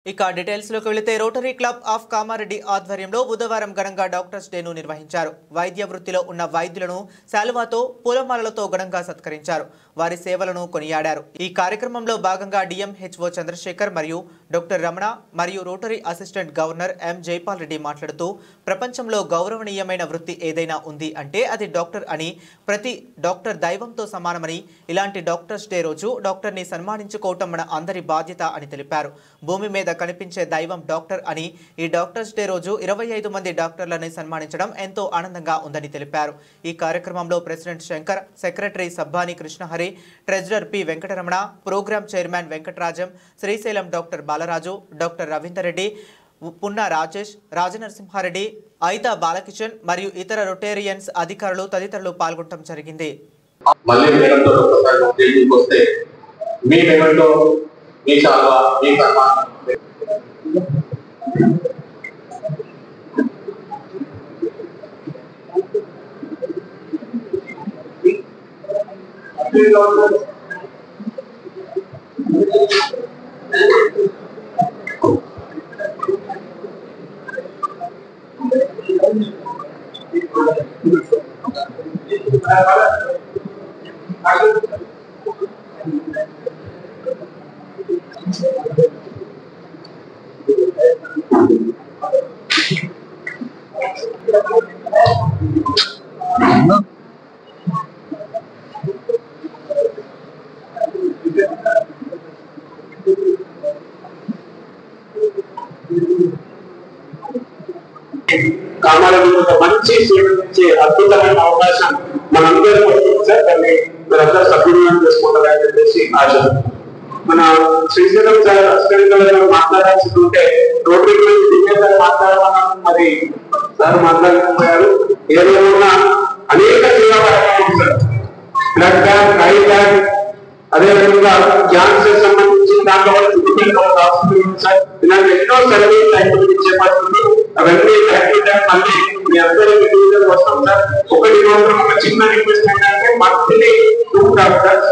ఇక డీటెయిల్స్ లోకి వెళితే రోటరీ క్లబ్ ఆఫ్ కామారెడ్డి ఆధ్వర్యంలో బుధవారం ఘనంగా డాక్టర్స్ డేను నిర్వహించారు. వైద్య వృత్తిలో ఉన్న వైద్యులను శాలువాతో పూలమాలలతో ఘనంగా సత్కరించారు. వారి సేవలను కొనియాడారు. ఈ కార్యక్రమంలో భాగంగా డిఎంహెచ్ఓ చంద్రశేఖర్ మరియు డాక్టర్ రమణ మరియు రోటరీ అసిస్టెంట్ గవర్నర్ ఎం జైపాల్ రెడ్డి మాట్లాడుతూ ప్రపంచంలో గౌరవనీయమైన వృత్తి ఏదైనా ఉంది అంటే అది డాక్టర్ అని, ప్రతి డాక్టర్ దైవంతో సమానమని, ఇలాంటి డాక్టర్స్ డే రోజు డాక్టర్ని సన్మానించుకోవటం మన అందరి బాధ్యత అని తెలిపారు. భూమి మీద కనిపించే దైవం డాక్టర్ అని, ఈ డాక్టర్స్ డే రోజు 25 మంది డాక్టర్లను సన్మానించడం ఎంతో ఆనందంగా ఉందని తెలిపారు. ఈ కార్యక్రమంలో president Shankar, secretary Sabbani Krishnahari, treasurer P Venkataramana, programme chairman Venkatarajam, Srisailam doctor Balaraju, doctor Ravinder Reddy, Punna Rajesh, Rajanarasimhareddy, Aitha Balakishan మరియు ఇతర రొటేరియన్స్ అధికారులు తదితరులు పాల్గొనడం జరిగింది. కామారెడ్డి మంచి సేవించే అద్భుతమైన అవకాశం మనందరికీ వస్తుంది సార్. దాన్ని మీరందరూ సద్వినియోగం చేసుకుంటారని చెప్పేసి ఆశ. మన శ్రీశైలం సార్ అస్కరిలో మాట్లాడాల్సి ఉంటే రోటరీ గురించి మాట్లాడమన్నా, మరి సార్ మాట్లాడుతున్నారు. ఏదైనా అనేక సేవా కార్యక్రమాలు sir, blood bank, I bank, అదేవిధంగా క్యాన్సర్ సంబంధించిన దాంట్లో సార్ ఇలాంటి ఎన్నో సర్వీస్ యాక్టివిటీ చేపడుతుంది. అవన్నీ మళ్ళీ మీ అందరికీ వస్తాం సార్. ఒకటి మాత్రం ఒక చిన్న రిక్వెస్ట్ ఏంటంటే మంత్లీ 2 డాక్టర్స్